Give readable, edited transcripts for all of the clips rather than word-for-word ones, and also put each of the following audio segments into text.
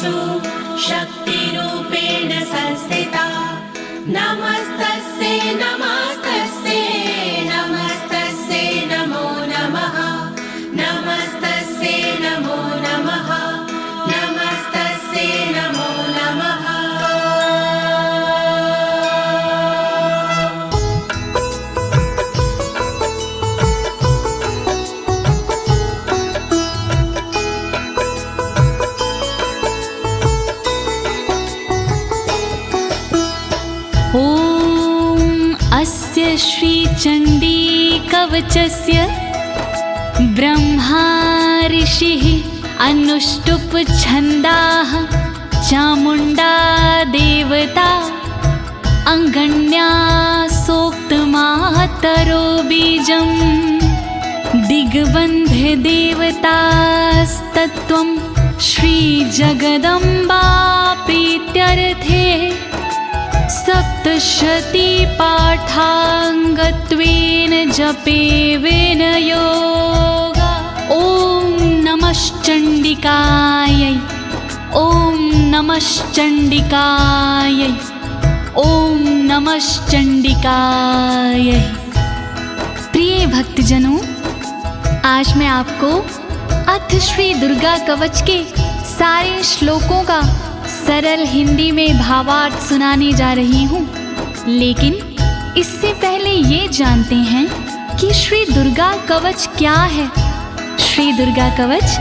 सर्वेषु शक्तिरूपेण संस्थिता। नमस्तस्यै नमस्तस्यै नमस्तस्यै नमो नमः। नमस्तस्यै नमो नमः। नमस्तस्यै नमो नमः। अस्य श्रीचण्डी कवचस्य ब्रह्मा ऋषिः अनुष्टुप् छन्दाः चामुण्डा देवता अङ्गण्या सोक्तमातरो बीजं दिग्बन्धे देवतास्तत्त्वं श्रीजगदम्बा प्रीत्यर्थे सप्तशती पाठाङ्गत्वेन जपे विनयोगा। ॐ नमश्चण्डिकायै ॐ नमश्चण्डिकायै ॐ नमश्चण्डिकायै। प्रिय भक्तजनों, आज मैं आपको अथ श्री दुर्गा कवच के सारे श्लोकों का सरल हिंदी में भावार्थ सुनाने जा रही हूँ। लेकिन इससे पहले ये जानते हैं कि श्री दुर्गा कवच क्या है। श्री दुर्गा कवच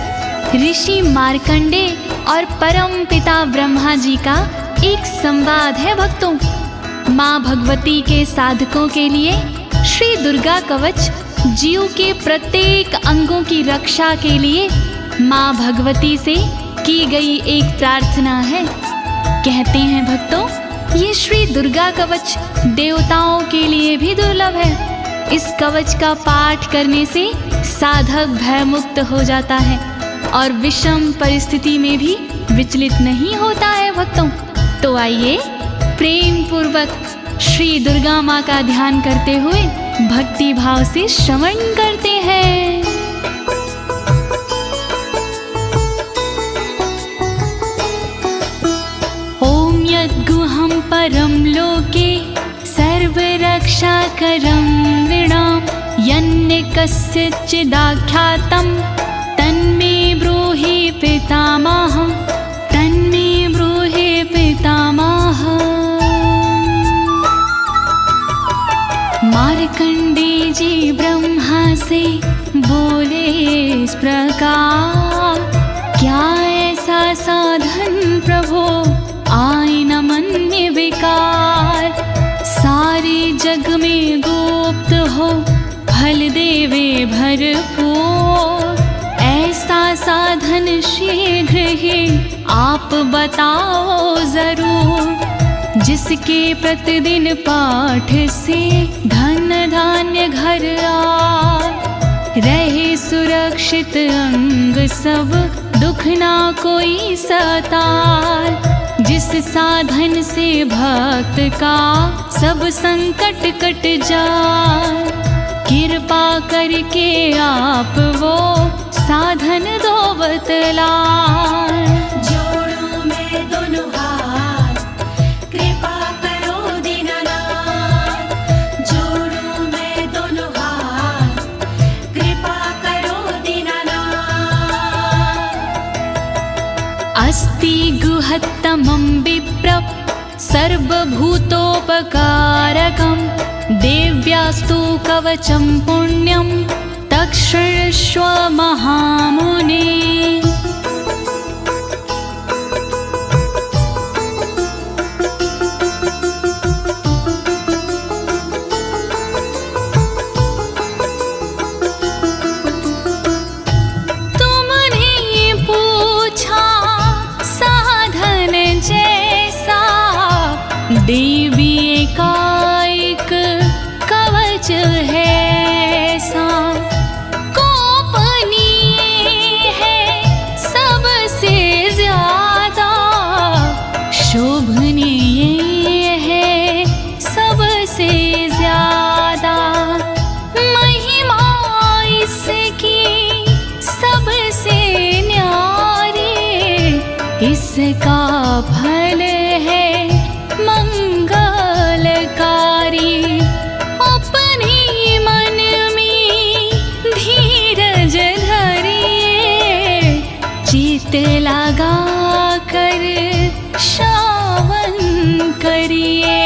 ऋषि मार्कंडे और परम पिता ब्रह्मा जी का एक संवाद है भक्तों। माँ भगवती के साधकों के लिए श्री दुर्गा कवच जीव के प्रत्येक अंगों की रक्षा के लिए माँ भगवती से की गई एक प्रार्थना है। कहते हैं भक्तों, ये श्री दुर्गा कवच देवताओं के लिए भी दुर्लभ है। इस कवच का पाठ करने से साधक भयमुक्त हो जाता है और विषम परिस्थिति में भी विचलित नहीं होता है भक्तों। तो आइए प्रेम पूर्वक श्री दुर्गा माँ का ध्यान करते हुए भक्ति भाव से श्रवण करते हैं। गुहं परं लोके सर्वरक्षाकरं नृणां यन्ने कस्यचिदाख्यातं तन्मे ब्रूहि पितामह। तन्मे ब्रूहि पितामह। मार्कंडे जी ब्रह्मा से बोले इस प्रकार, क्या ऐसा साधन प्रभो आए न मन्य विकार। सारे जग में गुप्त हो फल देवे भरपूर। ऐसा साधन शीघ्र ही आप बताओ जरूर। जिसके प्रतिदिन पाठ से धन धान्य घर आए, रहे सुरक्षित अंग सब दुख ना कोई सताए। जिस साधन से भक्त का सब संकट कट जाए, कृपा करके आप वो साधन दो बतलाए। जोड़ूं मैं दोनों हाथ, कृपा करो दीनानाथ। जोड़ूं मैं दोनों हाथ, कृपा करो दीनानाथ। अस्ति गुहत्तमं विप्र सर्वभूतोपकारकं देव्यास्तु कवचं पुण्यं तत्क्षृण्वस्व महामुने। देवी एकाएक कवच है सा, गोपनीय इसका फल है मंगलकारी। अपने मन में धीरज धरिए, चित लगा कर श्रवण करिए।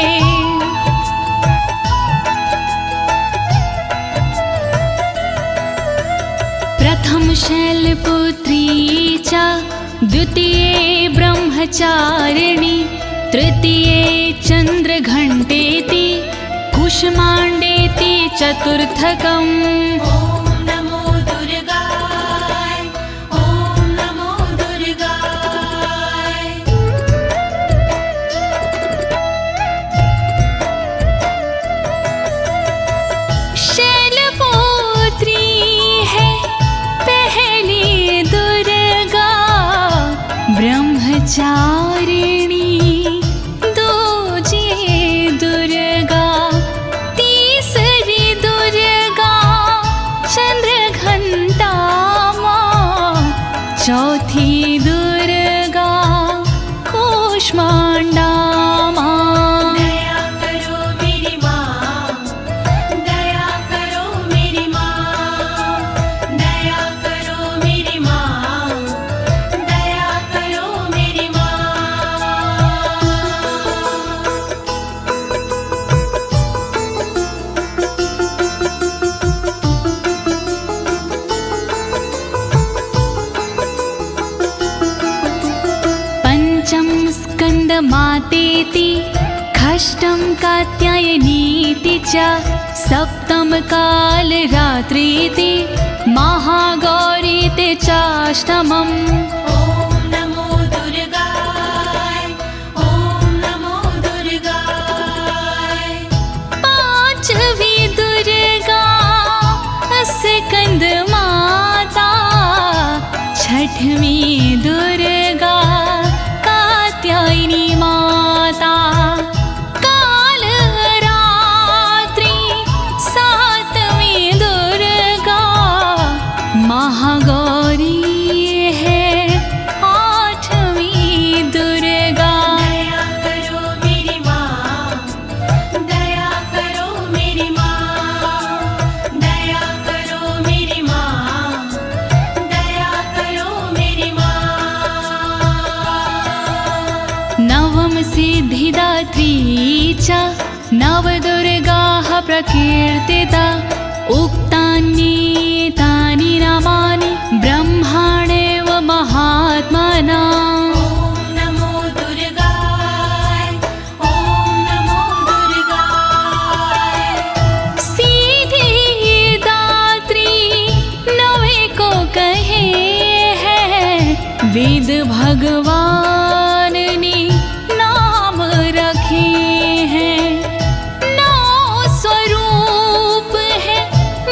प्रथम शैलपुत्री च द्वितीये ब्रह्मचारिणी, तृतीये चन्द्रघण्टेति, कुष्माण्डेति चतुर्थकम्। ॐ नमो दुर्गाय, ॐ नमो दुर्गाय। शैलपुत्री है पहली दुर्गा, ब्रह्मचारिणी दूजी दुर्गा, तीसरी दुर्गा चंद्रघंटा माँ, चौथी दुर्गा कूष्मांडा माँ। दया करो मेरी माँ, दया करो मेरी माँ, दया करो मेरी माँ, दया करो मेरी माँ। पंचम स्कंद मातेति, षष्ठम कात्यायनीति च, सप्तम काल रात्रीति, महागौरीति चाष्टमम्। ॐ नमो दुर्गाय, ॐ नमो दुर्गाय। पांचवी दुर्गा स्कंद माता, छठवीं दुर्गा कात्यायनी माता, काल रात्रि सातवीं दुर्गा महागौरी है, आठवीं दुर्गा। दया करो मेरी माँ, दया करो मेरी माँ, दया करो मेरी माँ, दया करो मेरी माँ। नवम सिद्धिदात्री च, नवदुर्गाः प्रकीर्तिता, उक्तान्येतानि नामानि ब्रह्माणेव महात्मना। ॐ नमो दुर्गाय, ॐ नमो दुर्गाय। सिद्धिदात्री नवे को कहे हैं, वेद भगवान ने नाम रखे हैं। नौ स्वरूप है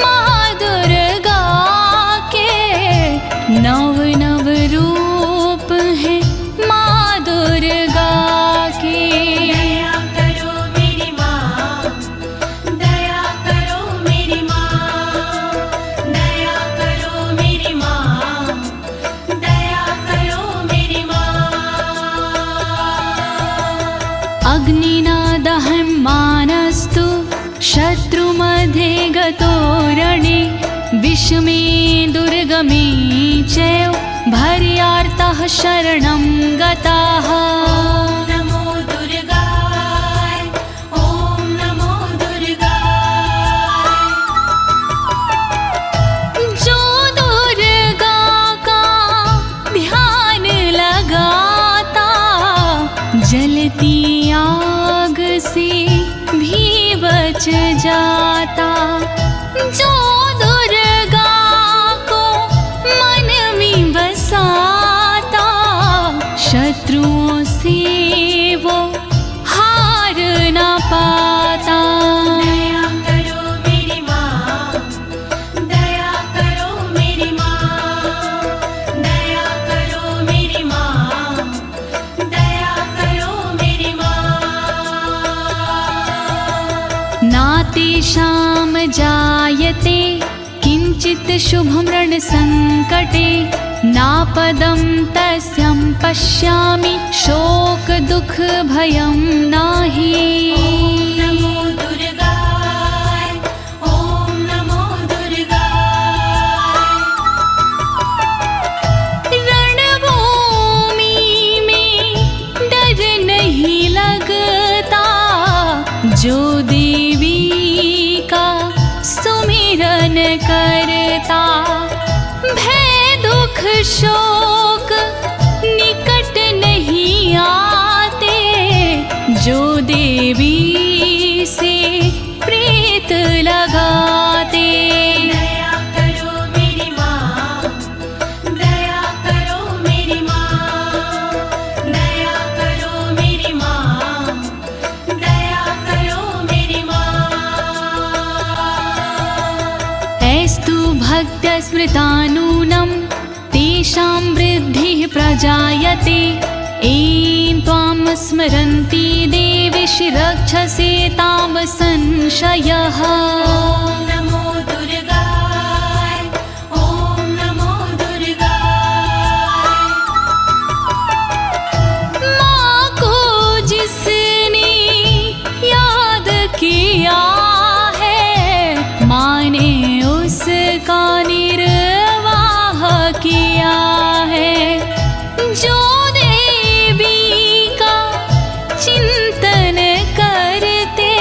माँ दुर्गा के, नव नव रूप है माँ दुर्गा के। दया करो मेरी माँ, दया करो मेरी माँ, दया करो मेरी माँ, दया करो मेरी माँ। अग्निना दह्यमानस्तु शत्रुमध्ये गतो रणे, विषमे दुर्गमे चैव भर्यार्तः शरणं गताः। ॐ नमो दुर्गाय, ॐ नमो दुर्गाय। जो दुर्गा का ध्यान लगाता, जलती आग से भी बच जाता। जो दुर्गा को मन में बसाता, शत्रुओं से वो हार न पाता। दया करो मेरी माँ, दया करो मेरी माँ, दया करो मेरी माँ, दया करो मेरी माँ। नातेषां जायते किञ्चित् शुभं रणसङ्कटे, नापदं तस्यं पश्यामि शोक दुख भयं नाही। नमो दुर्गाय, ओम नमो दुर्गाय। रणभूमि में डर नहीं लगता, जो देवी का सुमिरन करता। भय दुख शोक निकट नहीं आते, जो देवी से प्रीत लगाते। दया करो मेरी माँ, दया करो मेरी माँ, दया करो मेरी माँ, दया करो मेरी माँ। ऐस्तु भक्तस्मृतानूनं तेषां वृद्धिः प्रजायते। ऐं त्वां स्मरन्ति देवीशि रक्षसे तां संशयः। ओम नमो दुर्गाय, ओम नमो दुर्गाय। माँ को जिसने याद किया है, माँ ने उसका निर्वाह किया है। जो देवी का चिंतन करते,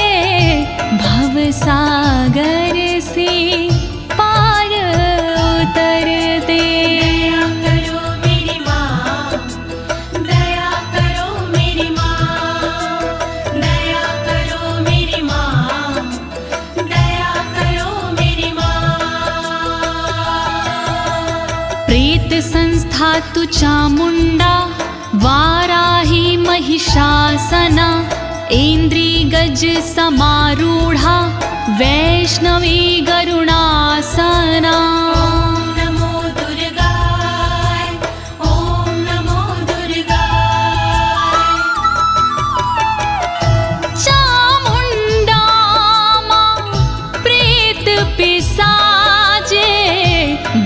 भवसागर से पार उतरते। दया करो मेरी माँ, दया करो मेरी माँ, दया करो मेरी माँ, दया करो मेरी माँ। प्रेत संस्था तु चामुंडा, वाराही महिषासना। ऐन्द्री गज समारूढ़ा, वैष्णवी गरुणासना। ओम नमो दुर्गाय, ओम नमो दुर्गाय। चामुंडा माँ प्रेत पिसाजे,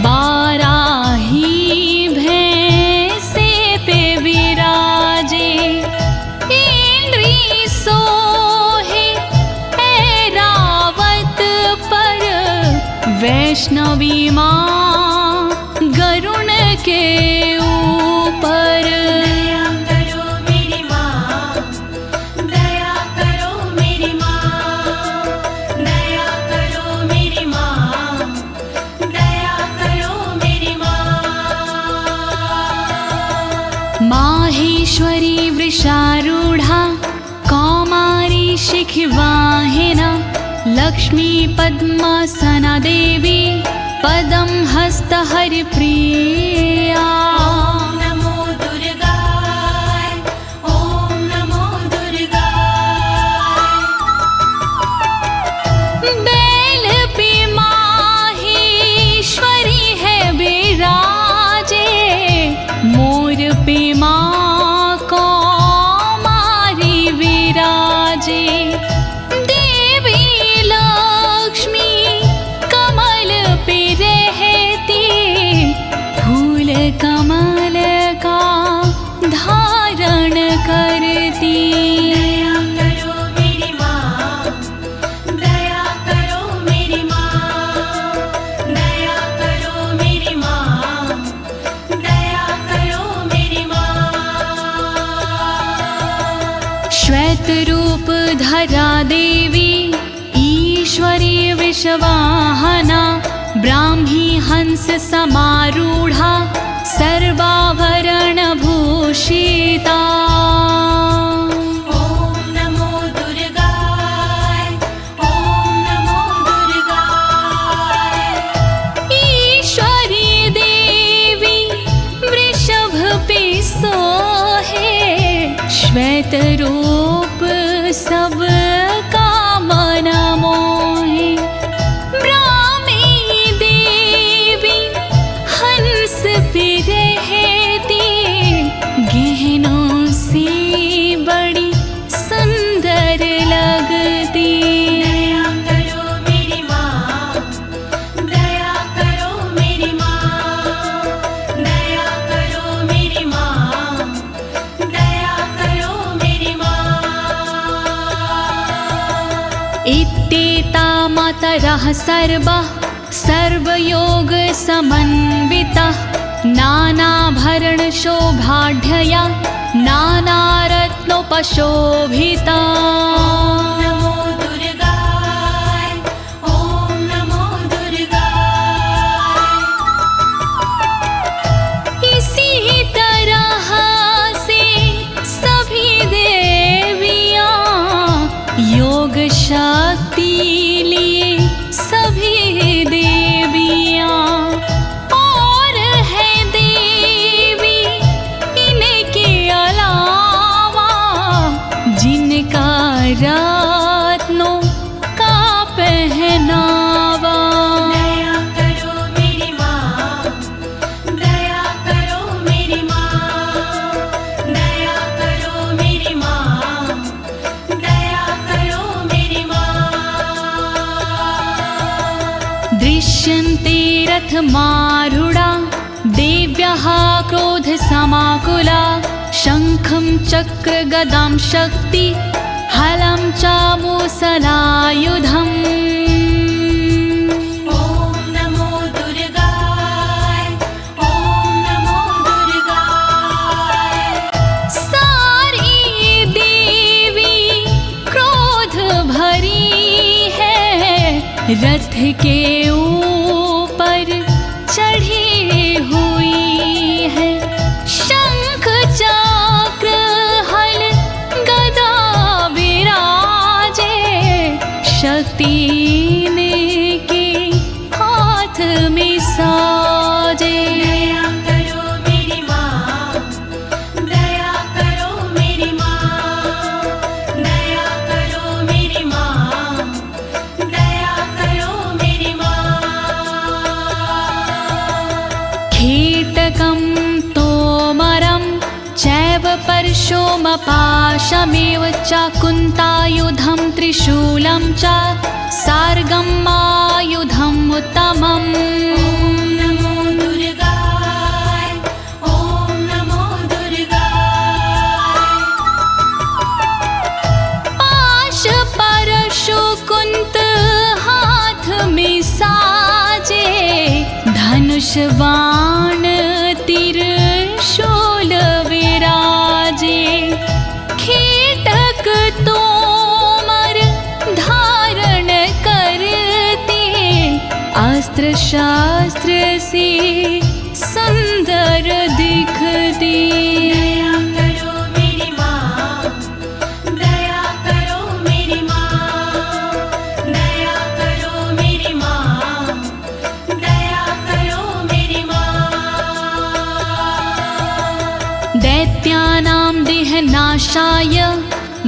बाराही भैंसे पे विराजे। इंद्री सोहे ऐरावत पर, वैष्णवी माँ गरुण के ऊपर। दया करो मेरी माँ, दया करो मेरी माँ, दया करो मेरी माँ, दया करो मेरी माँ। माहेश्वरी वृषारूढ़ा, कौमारी शिखिवाहिना। लक्ष्मी पद्मासना देवी, पदं हस्त हरिप्रिया। ओम नमो दुर्गाय, ओम नमो दुर्गाय। बैल पे माहेश्वरी है विराजे, मोर पे माँ कौमारी विराजे। देवी लक्ष्मी कमल पे रहती, फूल कमल का धारण करती। दया करो मेरी माँ, दया करो मेरी माँ, दया करो मेरी माँ, दया करो मेरी माँ। श्वेत रूप धरा देवी, ईश्वरी विश्ववाहना। ब्राह्मी हंस समारूढ़ा, सर्वाभरण भूषिता। ओम नमो दुर्गाय, ओम नमो दुर्गाय। ईश्वरी देवी वृषभ पे सोहे, श्वेत रूप सब का मन मोहे। ब्राह्मी देवी हंस पे रहती, गहनों से बड़ी सुंदर लगती। दया करो मेरी माँ, दया करो मेरी माँ, दया मातरः सर्वः सर्वयोग समन्वितः नानाभरणशोभाढ्यया नानारत्नोपशोभिता। नमो दुर्गाय ॐ नमो दुर्गाय। इसी तरह से सभी देवियां योग शक्ति लिए सभी देवियां और है देवी इनके अलावा जिनका रत्नों का पहनावा। दया करो मेरी माँ, दया करो मेरी माँ, दया करो मेरी माँ, दया करो मेरी माँ। दृश्यन्ते रथमारूढा देव्यः क्रोधसमाकुला शङ्खं चक्रगदां शक्ति हलं च मुसलायुधम्। ॐ नमो दुर्गाय ॐ नमो दुर्गाय। सारी देवी क्रोध भरी है रथ के ऊपर चढ़ी हुई है। शंख चक्र हल गदा विराजे शक्ति इनके हाथ में साजे। दया करो मेरी माँ, दया करो मेरी माँ, दया करो मेरी माँ, दया करो मेरी माँ। कीटकं तोमरं चैव परशुमपाशमेव च कुन्तायुधं त्रिशूलं च सार्गमायुधम् उत्तमम्। नमो दुर्गाय ॐ नमो दुर्गाय। पाश परशु कुंत हाथ में साजे धनुष बाण त्रिशूल विराजे। कीटक तोमर धारण करते अस्त्र शास्त्र से सुंदर दिखते। दया करो मेरी माँ, दया करो मेरी माँ, दया करो मेरी माँ, दया करो मेरी माँ। दैत्यानां देहनाशाय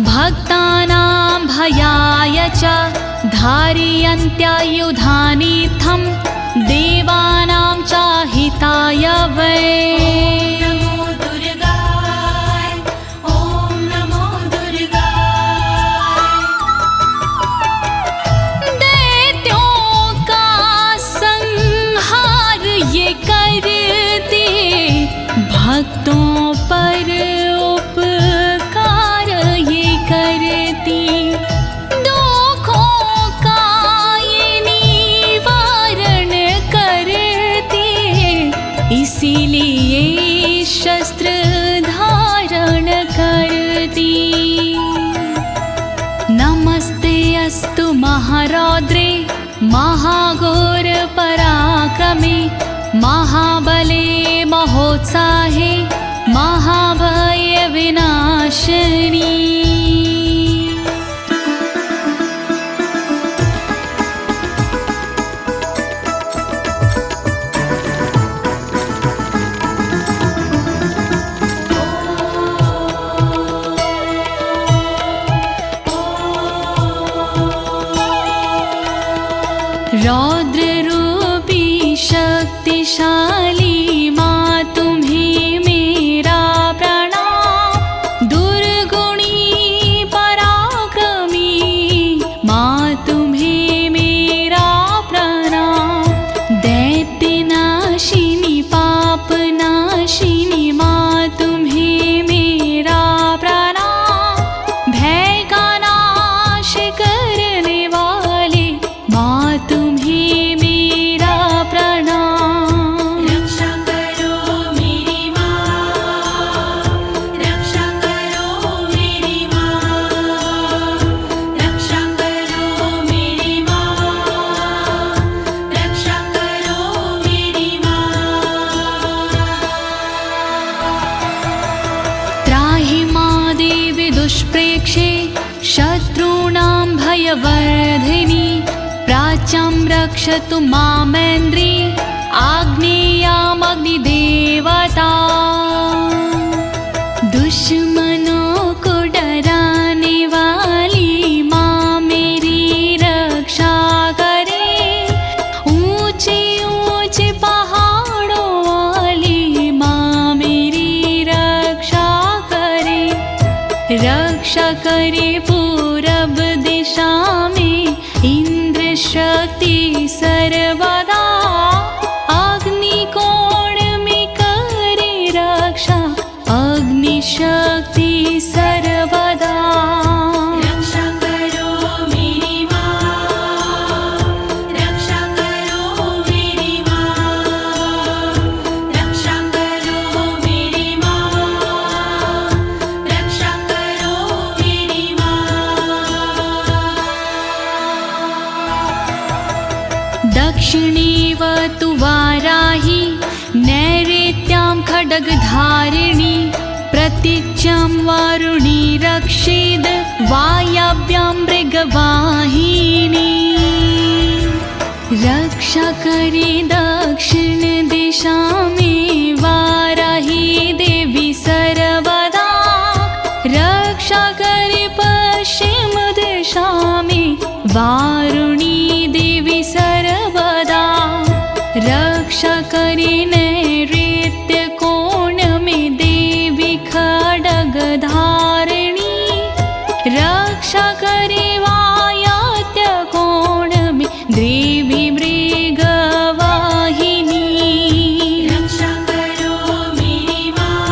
भक्तानां भयाय च धारयन्त्यायुधानीथं देवानां च हिताय वै। नमो दुर्गाय ॐ नमो दुर्गाय। दैत्यों का संहार ये करते भक्तों पर उपकार ये करती। दुखों का ये निवारण करती इसीलिए शस्त्र धारण करती। नमस्ते अस्तु महारौद्रे महाघोर पराक्रमे महाबले महोत्साहे महाभय विनाशिनी। रौद्र रूपी शक्तिशाली माँ तुम्हें मेरा प्रणाम। दुर्गुणी पराक्रमी माँ तुम्हें मेरा प्रणाम। दैत्यनाशिनी पापनाशिनी माँ तुम्हें मेरा प्रणाम। भय का नाश करने वाले माँ रक्षे शत्रूणां भयवर्धिनी प्राच्यां रक्षतु मामेन्द्री आग्नेयामग्निदेवता दुश्मनों को डराने वाली माँ मेरी रक्षा करे ऊंचे ऊंचे पहाड़ों वाली माँ मेरी रक्षा करे पूरब दिशा में इंद्र शक्ति सर्वदा अग्निकोण में करे रक्षा अग्नि शक्ति सर्वदा रक्षा करो मेरी माँ, रक्षा करो मेरी माँ, रक्षा करो मेरी माँ, रक्षा करो मेरी माँ। दक्षिणेवतु वाराही नैऋत्यां खड्गधारिणी प्रतीच्यां वारुणी रक्षेद् वायव्यां मृगवाहिनी रक्षा करे दक्षिण दिशा में वाराही देवी सर्वदा रक्षा करे पश्चिम दिशा में वारुणी देवी सर्वदा रक्षा करे नैऋत्य कोण में देवी खड्गधारिणी रक्षा करे वायव्य कोण में देवी मृगवाहिनी रक्षा करो मेरी माँ,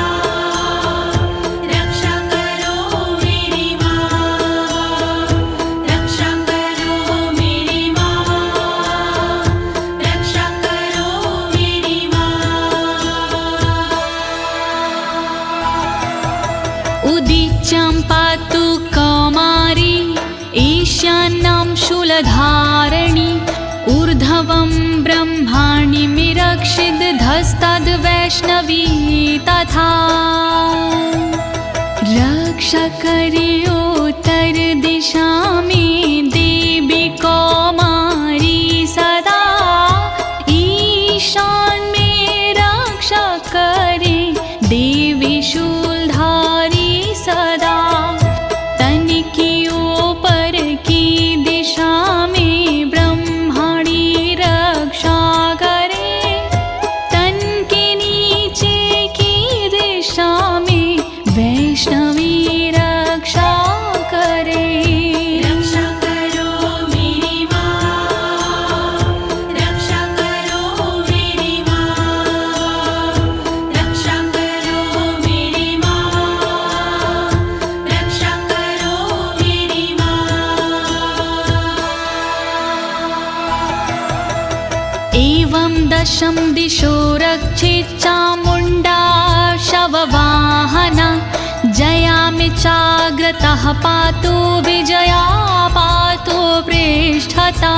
रक्षा करो मेरी माँ, रक्षा करो मेरी माँ, रक्षा करो मेरी माँ। उदीच्यां पातु कौमारी ईशान्यां शूलधारिणी ऊर्ध्वं ब्रह्माणि रक्षिद् धस्ताद् वैष्णवी तथा रक्षा करे उत्तर दिशा में देवी कौमारी सदा ईशान में रक्षा करे देवी शूलधारी सदा तन की ऊपर की दिशा में ब्रह्माणी रक्षा करे तन के नीचे की दिशा में वैष्णवी रक्षा करे रक्षा करो मेरी माँ, रक्षा करो मेरी माँ, रक्षा करो मेरी माँ, रक्षा करो मेरी माँ। एवं दशम दिशो रक्षेत् चामुण्डा शववाहना जयामि चाग्रतः पातु विजया पातु पृष्ठता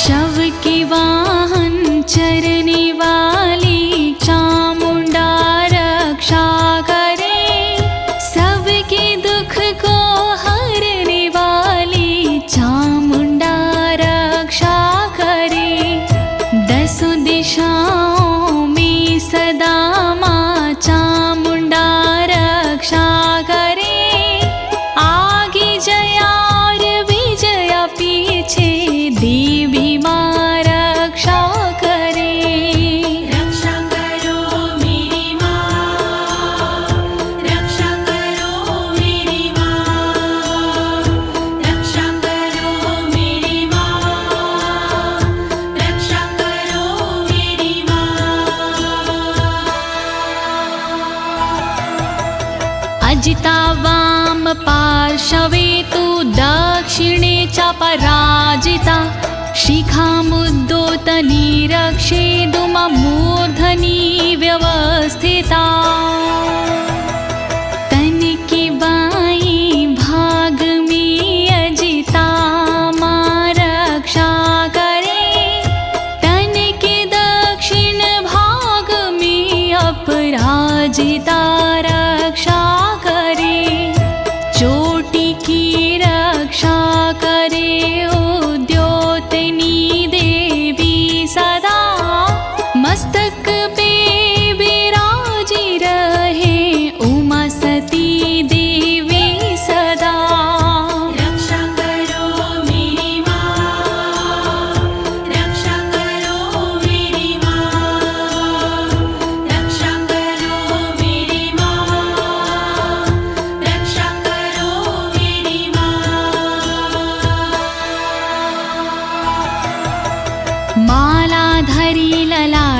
शव के वाहन चरने वाली चामुण्डा रक्षा करे सबके दुख को हरने वाली चामुण्डा रक्षा करे दसों दिशाओं में सदा माँ चामुण्डा रक्षा करे आगे जया और विजया पीछे देवी माँ रक्षा करे रक्षा करो मेरी माँ, रक्षा करो मेरी माँ, रक्षा करो मेरी माँ, रक्षा करो मेरी माँ। अजिता वाम पार्श्वे तु दक्षिणे च पराजिता शिखामुद्दोतनी रक्षेदुममूर्धनि व्यवस्थिता तन के बाईं भाग में अजिता माँ रक्षा करे तन के दक्षिण भाग में अपराजिता रक्षा करे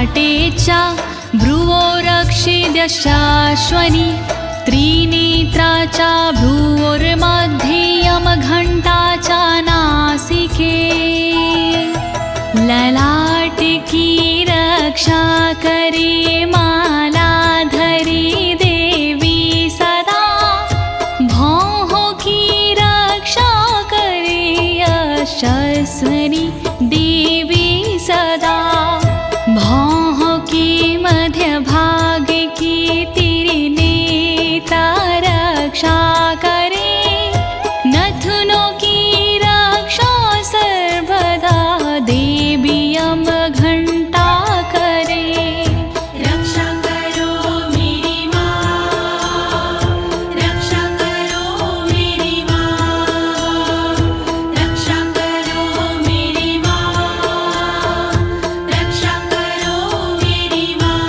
ललाटेचा भ्रुवो रक्षिद्यशाश्वनी त्रिनेत्राचा भ्रुवोर्मध्ये यमघण्टाचा नासिके ललाट की रक्षा करे मालाधरी देवी सदा भौह की रक्षा करे यशस्वनी देवी सदा भौह की मध्य भाग की त्रिनेत्रा रक्षा करे नथुनों की रक्षा सर्वदा देवी यमघण्टा करे रक्षा करो मेरी माँ रक्षा करो मेरी माँ रक्षा करो मेरी माँ रक्षा करो मेरी माँ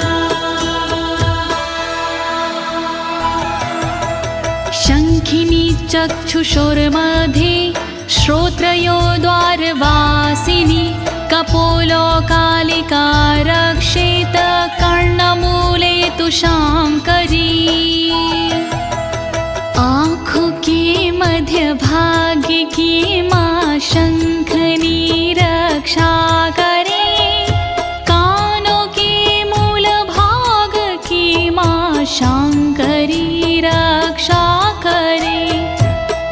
शङ्खिनी चक्षुषोर्मध्ये श्रोत्रयो द्वारवासिनी कपोलो कालिका रक्षेत कर्णमूले तु शाङ्करी आँखों के मध्य भाग की माँ शंखनी रक्षा करे कानों के मूल भाग की माँ शांकरी रक्षा करे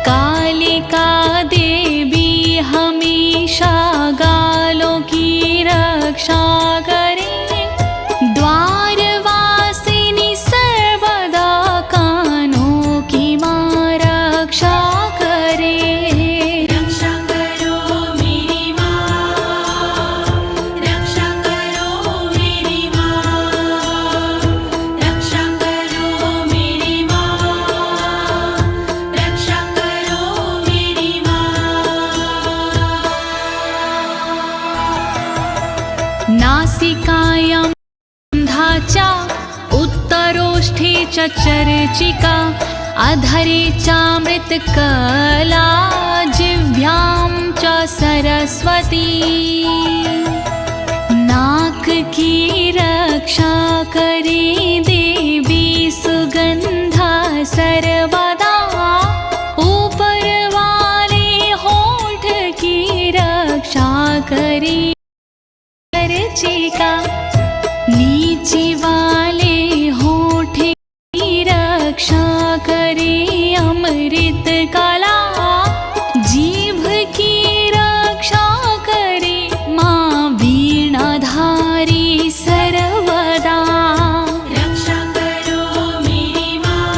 कालिका देवी हमेशा गालों की रक्षा करे द्वारवासिनी सर्वदा कानों की माँ रक्षा करे रक्षा करो मेरी माँ रक्षा करो मेरी माँ रक्षा करो मेरी माँ रक्षा करो मेरी माँ नासिकायां गन्धाचा उत्तरोष्ठे च चर्चिका अधरे चामृतकला जिह्वां च सरस्वती नाक की रक्षा करे देवी सुगंधा सर्वदा ऊपर वाले होठ की रक्षा करे चर्चिका नीचे वाले होठ की रक्षा करे अमृत कला जीभ की रक्षा करे माँ वीणाधारी सर्वदा रक्षा करो मेरी माँ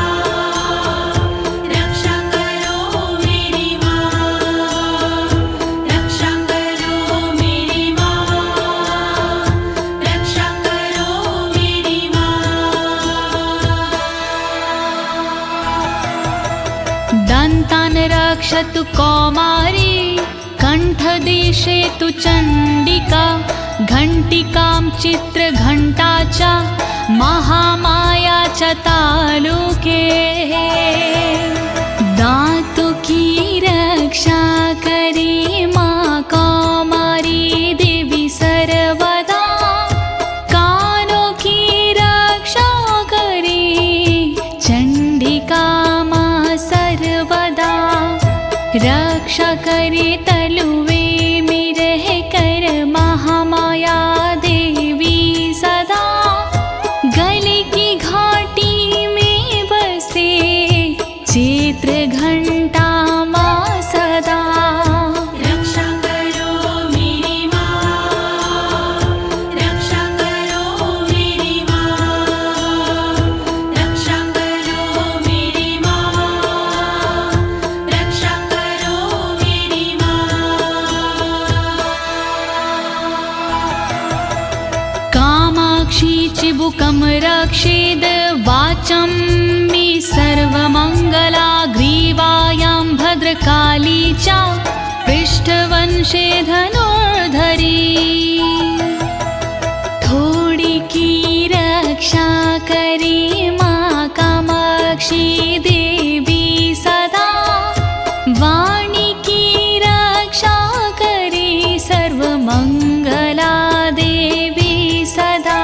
रक्षा करो मेरी माँ रक्षा करो मेरी माँ रक्षा करो मेरी माँ दन्तान् रक्षतु कौमारी कण्ठदेशे तु चण्डिका घण्टिकां चित्रघण्टा च महामाया च तालुके दातु की रक्षा करे माँ कौमारी देवी सर्वदा कानों की रक्षा करे चण्डिका माँ सर्वदा रक्षा करे तलुवे में रह कर महामाया देवी सदा गले की घाटी में बसे चित्र घंटा माँ सदा रक्षा करो मेरी माँ रक्षा करो मेरी माँ रक्षा करो मेरी माँ रक्षा करो मेरी माँ कामाक्षी चिबुकं रक्षेद वाचं मे सर्वमङ्गला ग्रीवायां भद्रकाली च पृष्ठवंशे धनुर्धरी थोड़ी की रक्षा करे माँ कामाक्षी देवी सदा वाणी की रक्षा करे सर्वमंगला देवी सदा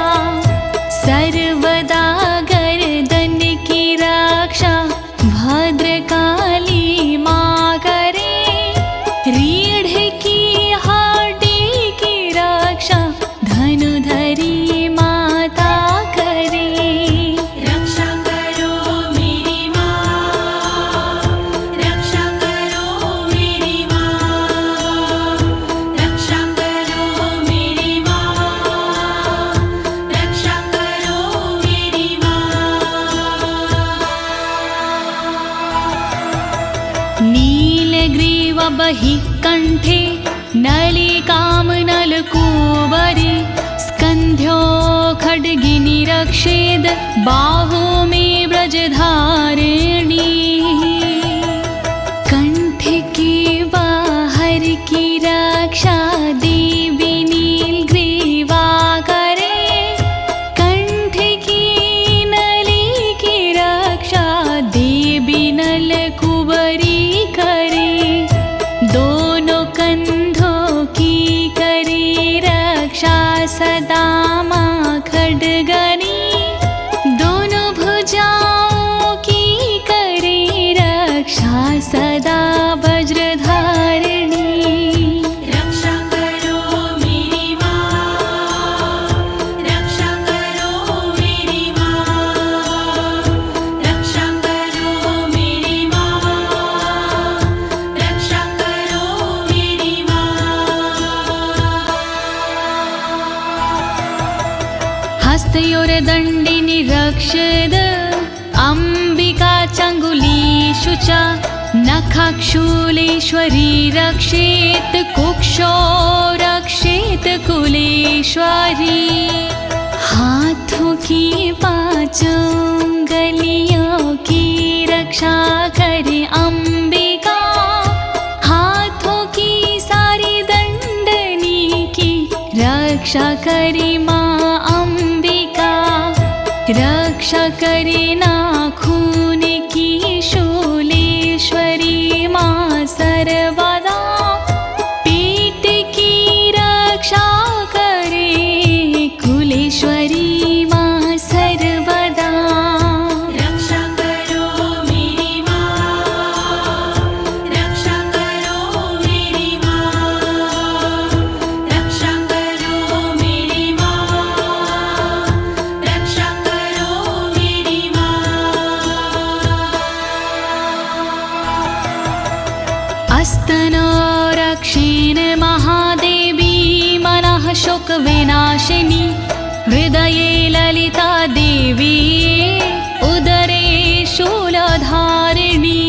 बहि कंठे नलिकां नलकूबरी स्कन्ध्यो खड्गिनी रक्षेद बाहु मे ब्रजधारिणी कंठ के बाहर की रक्षा देवी नीलग्रीवा करे कंठ की नली की रक्षा देवी नलकूबरी करे दोनों कंधों की करे रक्षा सदा माँ खड्गनी दोनों भुजाओं की करे रक्षा सदा वज्रधारिणी रक्षा करो मेरी माँ, रक्षा करो मेरी माँ, रक्षा करो मेरी माँ, रक्षा करो मेरी माँ। हस्तयोर्दण्डिनी रक्षद अम्बिका चङ्गुलीषु च नखाक्षूलेश्वरी रक्षेत कुक्षो रक्षेत कुलेश्वरी हाथों की पांचों उंगलियों की रक्षा करे अम्बिका हाथों की सारी दंडनी की रक्षा करे माँ अम्बिका रक्षा करे नाखून की शूलेश्वरी माँ सर्वदा पेट की रक्षा करे कुलेश्वरी माँ सर्वदा रक्षा करो मेरी माँ, रक्षा करो मेरी माँ, रक्षा करो मेरी माँ, रक्षा करो मेरी माँ। अस्तनो रक्षेण महादेवी मनः शोकविनाशिनी हृदये ललिता देवी उदरे शूलधारिणी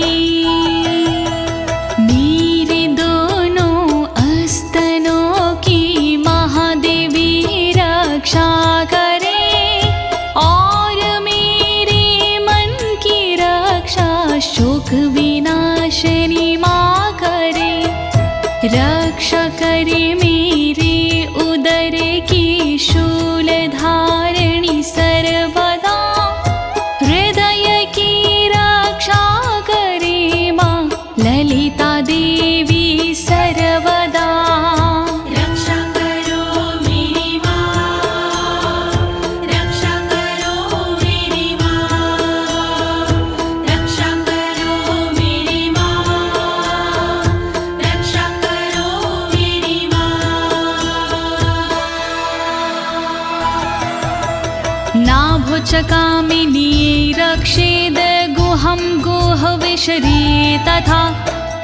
मेरे दोनों अस्तनों की महादेवी रक्षा करे और मेरे मन की रक्षा शोक विनाशिनी माँ करे रक्षा करे मेरे उदर की शूलधारिणी सर्वदा हृदय की रक्षा करे माँ ललिता देवी सर्वदा रक्षा करो मेरी माँ, रक्षा करो मेरी माँ, रक्षा करो मेरी माँ, रक्षा करो मेरी माँ। नाभुचकामिनी रक्षेद गुहं गुहविशरी तथा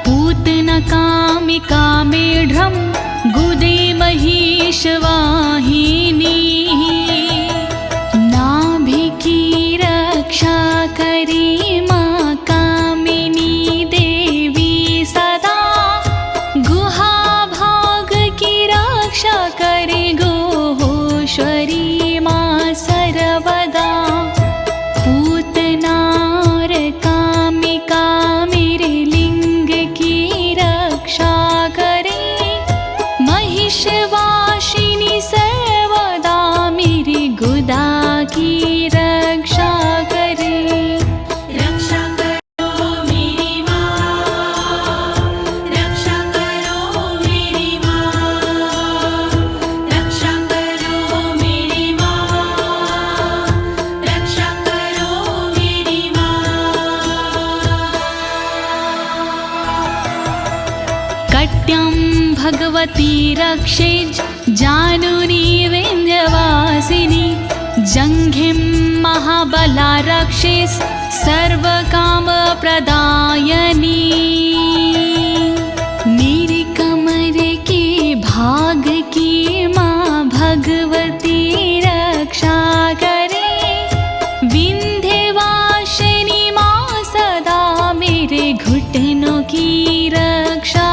पूतनकामिका मेढ्रं गुदे महिषवाहिनी नाभि की रक्षा करे माँ कामिनी देवी सदा गुहा भाग की रक्षा करे गोहोश्वरी माँ सर्वदा पूतनार कामिका मेरे लिंग की रक्षा करे महिषवासिनी सर्वदा मेरी गुदा की रक्षा करे रक्षा करो मेरी माँ, रक्षा करो मेरी माँ, रक्षा करो मेरी माँ, रक्षा करो मेरी माँ। कट्यं भगवती रक्षेज जानुनी विन्ध्यवासिनी जङ्घिं महाबला रक्षेस् सर्वकामप्रदायिनी मेरे कमर के भाग की माँ भगवती रक्षा करे विन्ध्यवासिनी माँ सदा मेरे घुटनों की रक्षा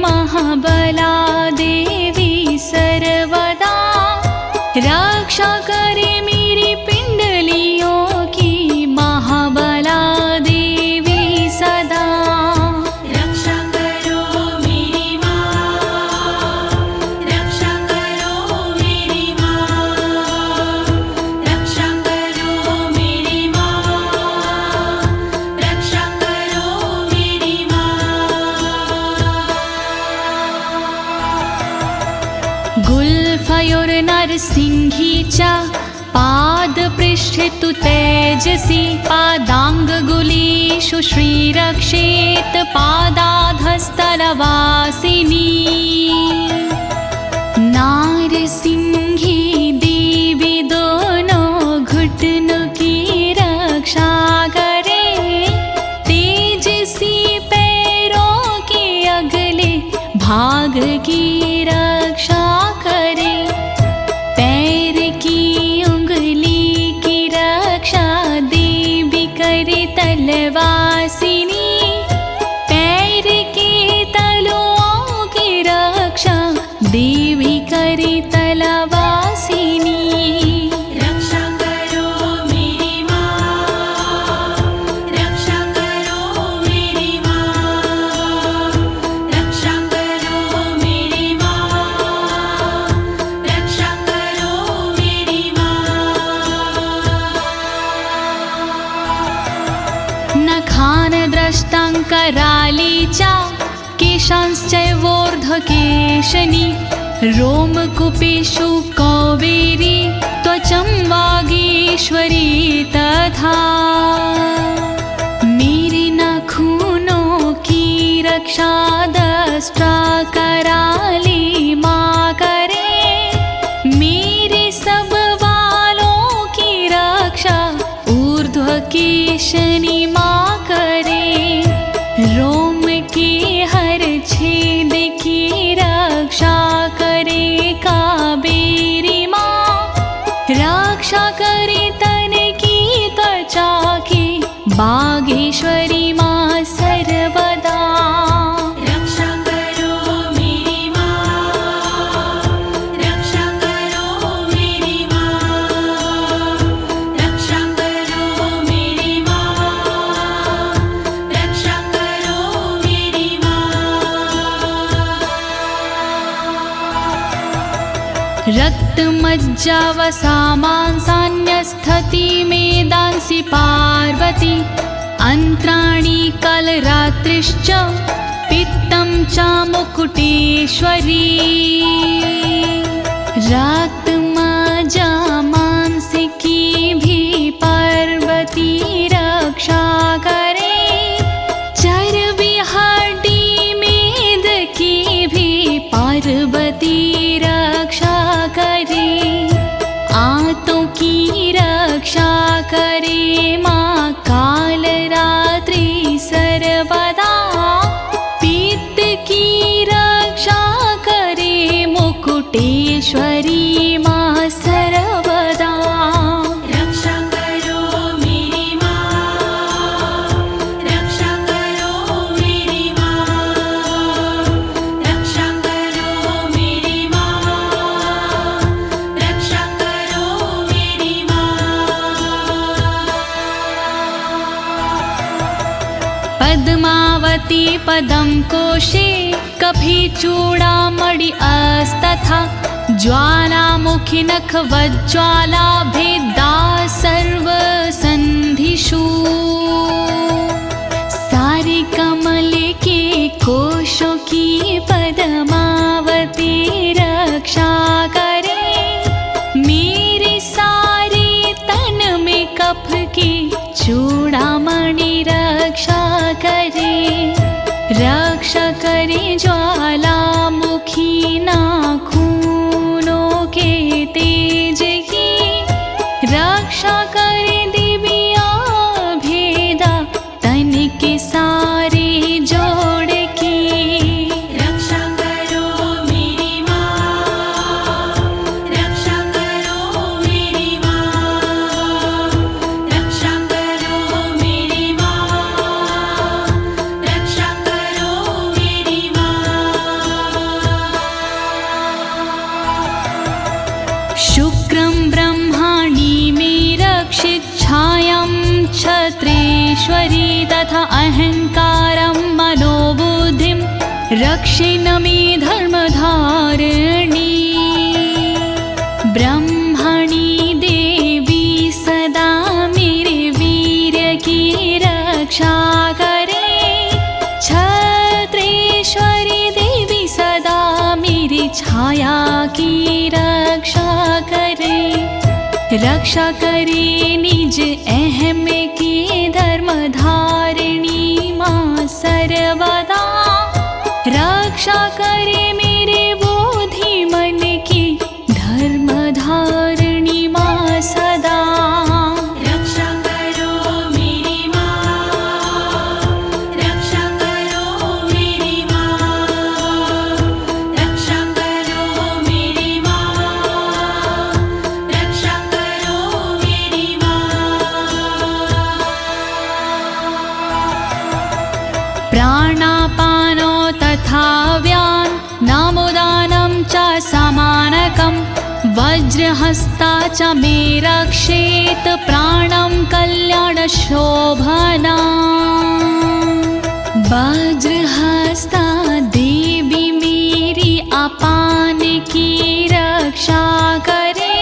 महाबला देवी सर्वदा, रक्षा करे मेरी पिंडलियों की महाबला देवी सदा। रक्षा करो मेरी माँ, रक्षा करो मेरी माँ, रक्षा करो मेरी माँ, रक्षा करो मेरी माँ। गुल्फयोर्नरसिंहीचा पादपृष्ठे तु तेजसि, पादाङ्गुलीषु श्रीरक्षेत् पादाधस्तलवासिनी। नारसिंही देवी दोनों घुटनों की रक्षा करे, तेजसी पैरों के अगले भाग की रक्षा करे। पैर की उंगली की रक्षा देवी करे तलवासिनी, पैर के तलुओं की रक्षा देवी करे तलवासिनी। रक्षा करो मेरी माँ, रक्षा करो मेरी माँ, रक्षा करो मेरी माँ, रक्षा करो मेरी माँ। नखानद्रष्टाङ्करालीचा केशांश्चैवोर्ध्वकेशनी, रोमकूपेषु कौवेरी त्वचं वागीश्वरी तथा। मेरे नाखूनों की रक्षा दष्टा कराली माँ करे, मेरे सब बालों की रक्षा ऊर्ध्वकेशनी माँ करे। रोम के हर छेद की रक्षा करे कावेरी माँ, रक्षा करे तन की त्वचा की बागेश्वरी माँ सर्वदा। रक्षा करो मेरी माँ, रक्षा करो मेरी माँ, रक्षा करो मेरी माँ, रक्षा करो मेरी माँ। रक्तमज्जावसामांसान्यस्थति मेदांसि पार्वती, अन्त्राणि कलरात्रिश्च पित्तं च मुकुटेश्वरी। रक्तमज्जामांसिकी भी पार्वती रक्षा करे, चर्बी हड्डी मेद की भी पार्वती रक्षा करे। आंतों की रक्षा करे माँ कालरात्रि सर्वदा, पित्त की रक्षा करे मुकुटेश्वरी माँ सर्वदा। रक्षा करो मेरी माँ, रक्षा करो मेरी माँ, रक्षा करो मेरी माँ, रक्षा करो मेरी माँ। पद्मावती पदं कोशे कफीचूडामणि अस्तथा, ज्वालामुखी नखवज्ज्वाला भेदा सर्वसन्धिषु। सारे कमल के कोशों की पद्मावती रक्षा करे, मेरे सारे तन में कफ की चूड़ामणि रक्षा करे। रक्षा करे ज्वालामुखी नाखूनों के तेज की, रक्षा करे दिव्या भेदा तन के सारे जोड़ की। रक्षा करो मेरी माँ, रक्षा करो मेरी माँ, रक्षा करो मेरी माँ, रक्षा करो मेरी माँ। क्षत्रेश्वरी तथा अहंकारं मनोबुद्धिं रक्षिणमि धर्मधारिणी ब्रह्मणि देवी सदा मेरे वीर्य की रक्षा करे। क्षत्रेश्वरी देवी सदा मेरी छाया की रक्षा करे। रक्षा करे निज अहम की धर्मधारिणी माँ सर्वदा। रक्षा करे मेरे बोधि मन की धर्मधारिणी माँ सदा। रक्षा करो मेरी माँ, रक्षा करो मेरी माँ, रक्षा करो मेरी माँ, रक्षा करो मेरी माँ। प्राणापानो तथा व्यान नामोदानं च समानकं वज्रहस्ता च मे रक्षेत प्राणं कल्याणशोभना। वज्रहस्ता देवी मेरी अपान की रक्षा करे।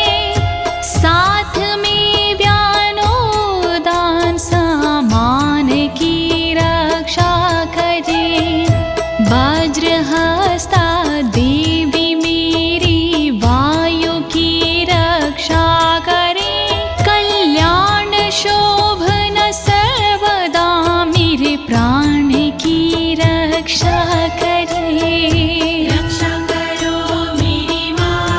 साथ में व्यानोदान समान की रक्षा करे। वज्रहस्ता देवी मेरी वायु की रक्षा करे। कल्याण शोभन सर्वदा मेरे प्राण की रक्षा करे। रक्षा करो मेरी माँ,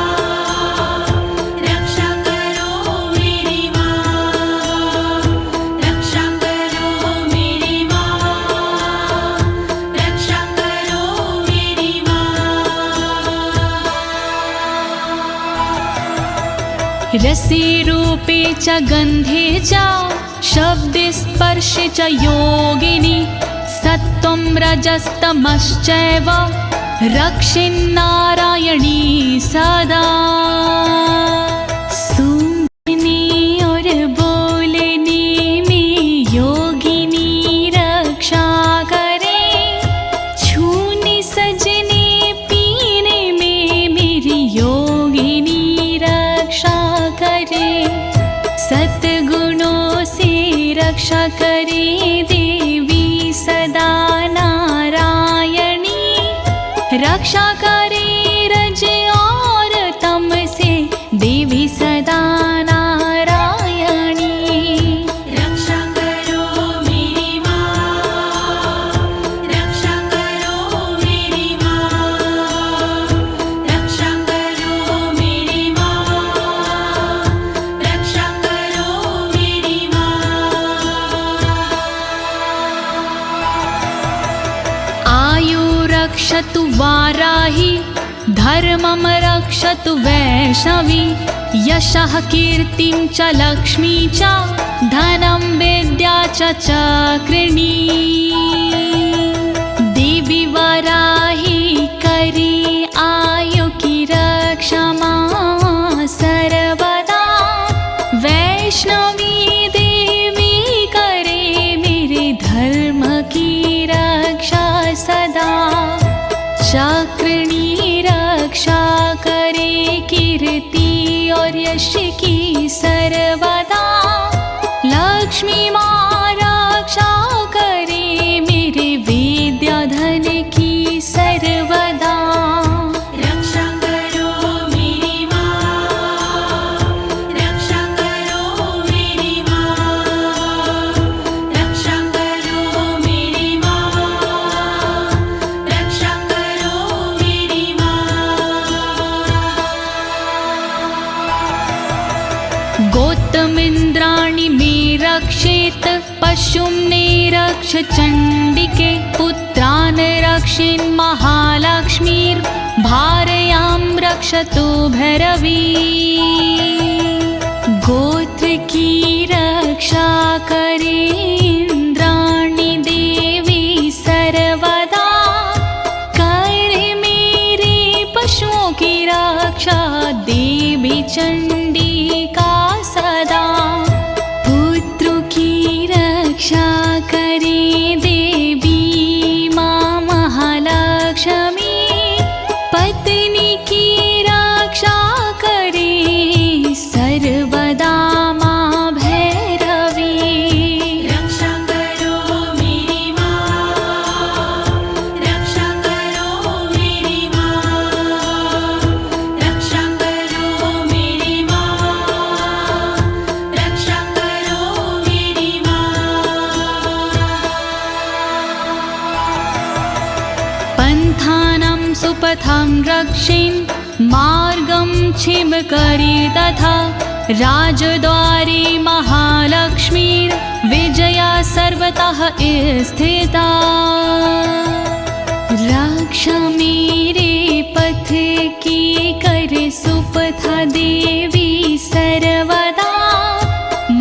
रक्षा करो मेरी माँ, रक्षा करो मेरी माँ, रक्षा करो मेरी माँ। रसे रूपे च गन्धे च शब्दे स्पर्शे च योगिनी सत्त्वं रजस्तमश्चैव रक्षिन्नारायणी सदा। सूंघने और बोलने में योगिनी रक्षा करे। छूने सजने पीने में मेरी योगिनी रक्षा करे। सद्गुणों से रक्षा करे देवी सदा नारायणी। रक्षा करे रज और तम से देवी सदा नारायणी। रक्षा करो मेरी माँ, रक्षा करो मेरी माँ, रक्षा करो मेरी माँ, रक्षा करो मेरी माँ। आयु रक्षतु वाराही धर्मं रक्षतु वैष्णवी। यशः कीर्तिं च लक्ष्मी च धनं विद्या च चक्रिणी। देवी वाराही करे आयु की रक्षा माँ सर्वदा। वैष्णवी देवी करे मेरे धर्म की रक्षा सदा। चक्रिणी रक्षा करे कीर्ति और यश की सर्वदा। लक्ष्मी माँ रक्षा करे मेरे विद्या धन की सर्वदा। रक्षा करो मेरी माँ, रक्षा करो मेरी माँ, रक्षा करो मेरी माँ, रक्षा करो मेरी माँ। गोत्तमिन्द्राणि मे रक्षेत पशुं निरक्ष चण्डिके। पुत्रान् रक्षेन् महालक्ष्मीर्भार्यां रक्षतु भैरवी। गोत्र की रक्षा करे इंद्राणी देवी सर्वदा। करे मेरे पशुओं की रक्षा देवी चंडिका सदा। पुत्रों की सुपथं रक्षेन् मार्गं छिमकरी तथा राजद्वारे महालक्ष्मीर्विजया सर्वतः स्थिता। रक्षा मेरे पथ की कर सुपथा देवी सर्वदा,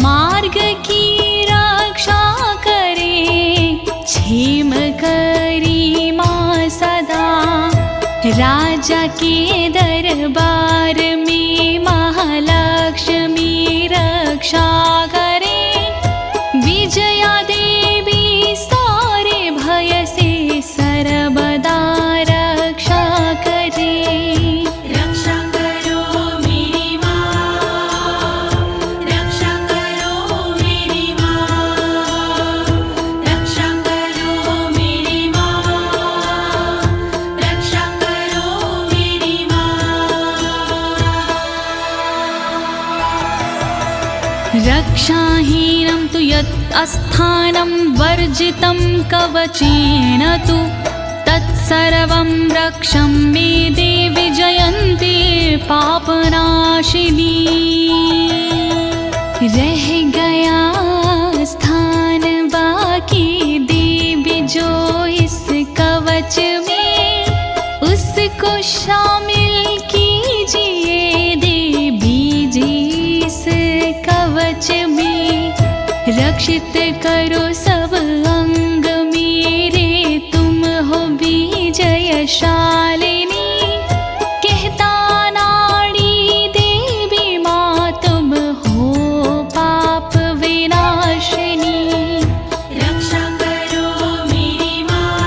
मार्ग की रक्षा करे क्षेम करी माँ सदा। राजा के दरबार में महालक्ष्मी रक्षा करे, विजया देवी सारे भय से सर्वदा रक्षा करे। रक्षा करो मेरी माँ, रक्षा करो मेरी माँ, रक्षा करो मेरी माँ, रक्षा करो मेरी माँ। रक्षाहीनं तु यत् अस्थानं वर्जितं कवचेन तु, तत्सर्वं रक्षं मे देवि जयन्ती पापनाशिनी। रह गया स्थान बाकी देवी जो इस कवच में, उसको शामिल कीजिए देवी जी इस कवच में। रक्षित करो सब अंग मेरे, तुम हो विजयशालिनी। कहता नाड़ी देवी माँ तुम हो पाप विनाशिनी। रक्षा करो मेरी माँ,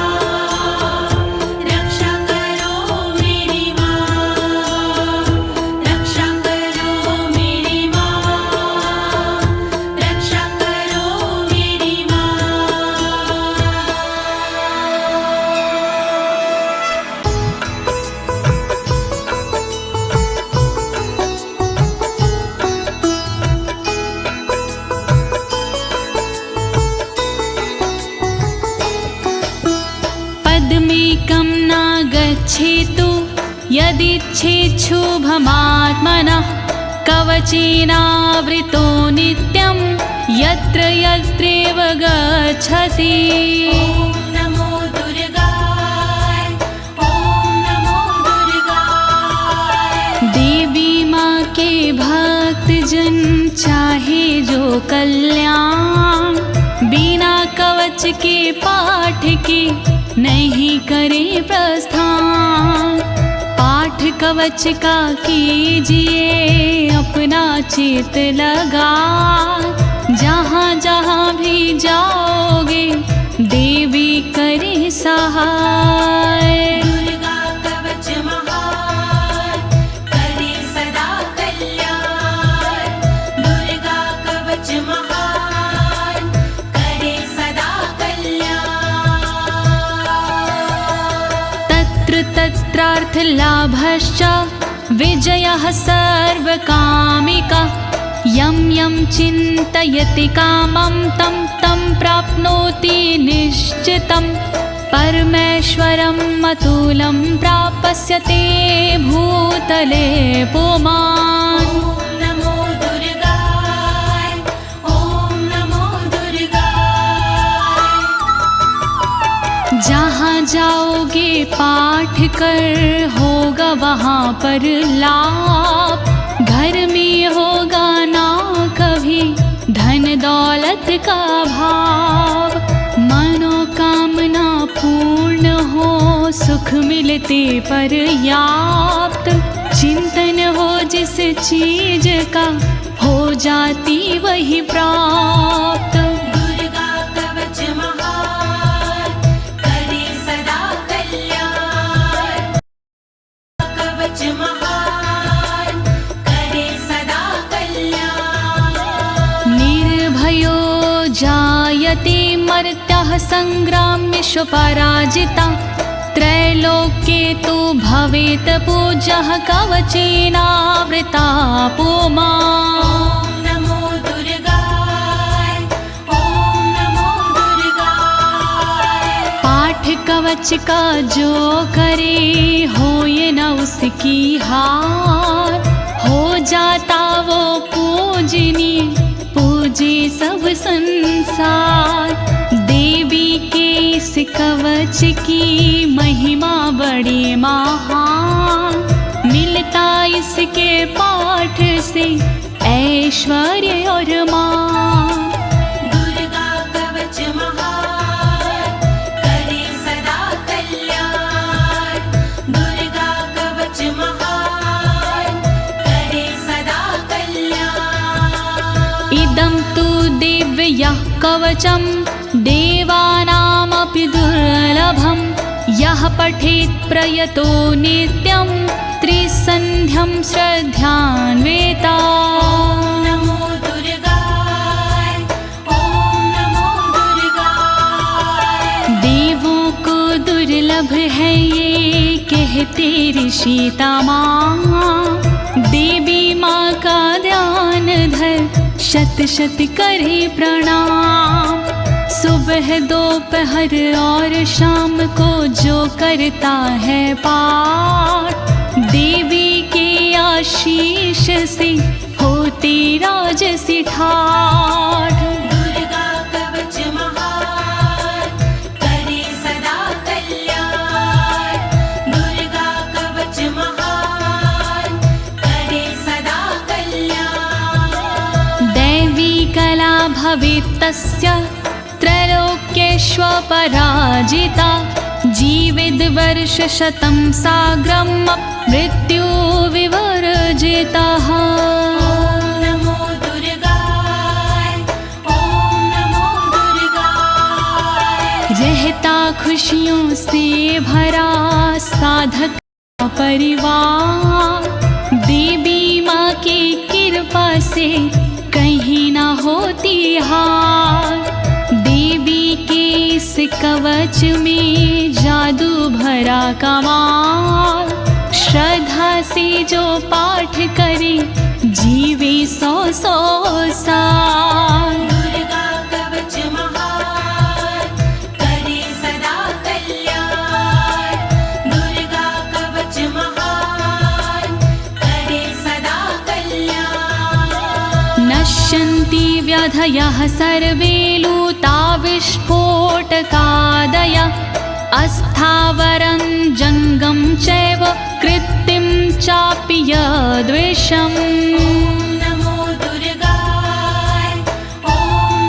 रक्षा करो मेरी माँ, रक्षा करो मेरी माँ, रक्षा करो मेरी माँ। पद्मेकं न गच्छेतु यदिच्छेच्छुभमात्मनः, कवचेनावृतो नित्यं यत्र यत्रैव गच्छति। ॐ नमो दुर्गाय, ॐ नमो दुर्गाय। देवी माँ के भक्त जन चाहे जो कल्याण, बिना कवच के पाठ के नहीं करे प्रस्थान। पाठ कवच का कीजिए अपना चित लगा, जहाँ जहाँ भी जाओगे देवी करे सहाय। दुर्गा कवच महान, करे सदा कल्याण। दुर्गा कवच महान, करे सदा कल्याण। तत्र तत्रार्थलाभश्च विजयः सर्वकामिका। यं यं चिन्तयति कामं तं तं प्राप्नोति निश्चितं। परमेश्वरम् अतुलं प्राप्स्यते भूतले पुमान्। ॐ नमो दुर्गाय, ॐ नमो दुर्गाय। जहाँ जाओगे पाठ कर होगा वहाँ पर लाभ। घर में होगा ना कभी धन दौलत का भाव। मनोकामना पूर्ण हो सुख मिलते पर्याप्त। चिंतन हो जिस चीज का हो जाती वही प्राप्त। दुर्गा कवच महान, करे सदा कल्याण। कवच महान, करे सदा कल्याण। निर्भयो जायते मर्त्यः संग्राम्येषु पराजिता। त्रैलोक्ये तु भवेत् पूज्यः कवचेनावृता पुमान्। ॐ नमो दुर्गाय, ॐ नमो दुर्गाय। पाठ कवच का जो करे हो संसार। देवी के इस कवच की महिमा बड़ी महान, मिलता इसके पाठ से ऐश्वर्य और मान। दुर्गा कवच महान, करे सदा कल्याण। दुर्गा कवच महान, करे सदा कल्याण। इदं तु दिव्यः कवचं देवानामपि दुर्लभं। यः पठेत् प्रयतो नित्यं त्रिसन्ध्यं श्रद्धान्विता। नमो दुर्गाय, ओम नमो दुर्गाय। देवों को दुर्लभ है ये कहते ऋषि तमाम। देवी माँ का ध्यान धर शत शत करे प्रणाम। सुबह दोपहर और शाम को जो करता है पाठ, देवी के आशीष से होती राजसी ठाठ। दुर्गा कवच महान, करे सदा कल्याण। दुर्गा कवच महान, करे सदा कल्याण। दैवी कला भवेत् तस्य त्रैलोक्येष्वपराजिता। जीवेद् वर्षशतं साग्रं मृत्यु विवर्जितः। ॐ नमो दुर्गाय, ॐ नमो दुर्गाय। रहता खुशियों से भरा साधक का परिवार। देवी माँ की कृपा से कहीं ना होती हार। देवी के इस कवच में जादू भरा कमाल। श्रद्धा से जो पाठ करे जीवे 100 साल। दुर्गा कवच महान, करे सदा कल्याण। दुर्गा कवच महान, करे सदा कल्याण। नश्यन्ति व्याधयः सर्वे लूता विस्फोटकादय। अस्थावरं जङ्गं चैव कृत्तिं चापि यद्विषम्। ॐ नमो दुर्गाय, ॐ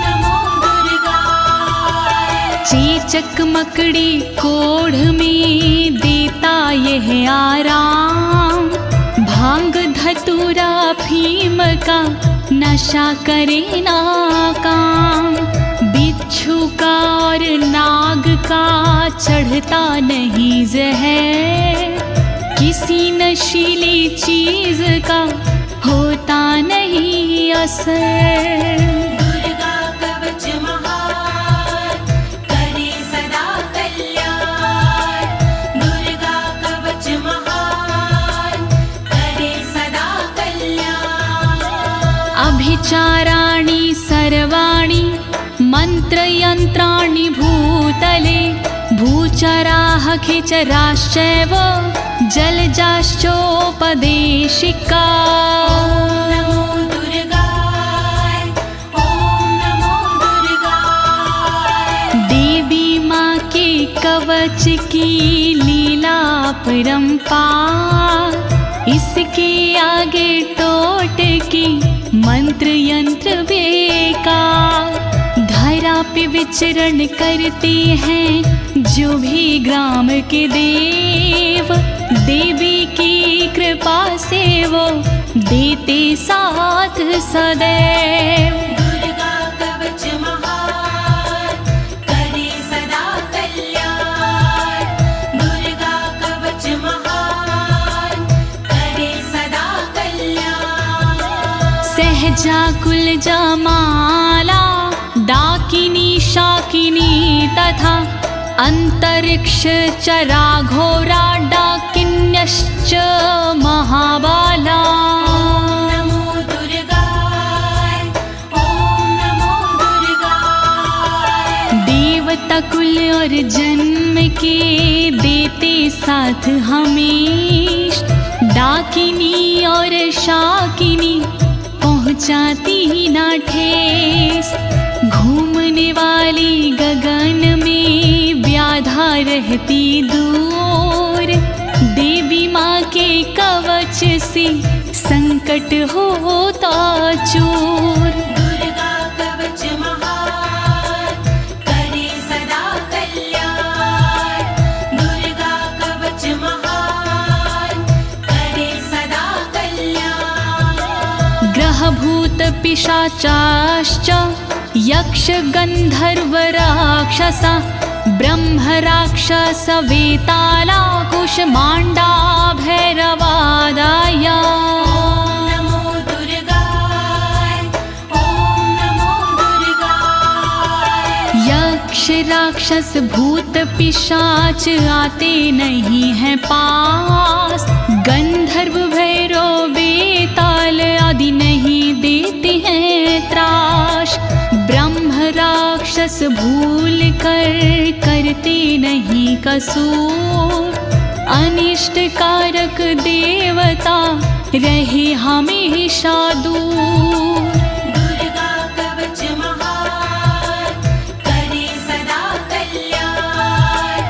नमो दुर्गाय। चेचक मकड़ी कोढ़ में देता यह आराम। भांग धतूरा भीम का नशा करे ना काम। बिच्छू का और नाग का चढ़ता नहीं जहर। किसी नशीली चीज का होता नहीं असर। दुर्गा कवच महान, करे सदा कल्याण। दुर्गा कवच महान, करे सदा कल्याण। अभिचाराणि सर्वाणि मंत्रयंत्राणि भूतले। भूचराः खिचराश्चैव जलजाश्चोपदेशिका। नमो दुर्गाय, ॐ नमो दुर्गाय। देवी माँ के कवच की लीला परंपार। इसके आगे टोटके मंत्र यंत्र बेकार। धरा पे विचरण करते हैं जो भी ग्राम के देव। देवी की कृपा से वो देते साथ सदैव। दुर्गा कवच महान, करे सदा कल्याण। दुर्गा कवच महान, करे सदा कल्याण। सहजा कुलजा माला डाकिनी शाकिनी तथा अंतरिक्ष चरा घोरा डाकिन्यश्च महाबाला। नमो दुर्गाय, ॐ नमो दुर्गाय। देवता कुल और जन्म के देते साथ हमेश। डाकिनी और शाकिनी पहुँचाती ना ठेस। घूमने वाली गगन में व्याधा रहती दूर, देवी माँ के कवच से संकट होता चूर। दुर्गा कवच महान करे सदा कल्याण, दुर्गा कवच महान करे सदा कल्याण। ग्रह भूत पिशाचाश्च यक्ष गंधर्व राक्षसा, ब्रह्म राक्षस वेताला कुष्मांडा भैरवादाया। ओम नमो दुर्गाय, ओम नमो दुर्गाय। यक्ष राक्षस भूत पिशाच आते नहीं हैं पास, गंधर्व भैरव बेताल आदि नहीं देते हैं त्रास। ब्रह्म राक्षस भूल कर करते नहीं कसूर, अनिष्ट कारक देवता रहे हमेशा दूर। दुर्गा कवच महान करे सदा कल्याण,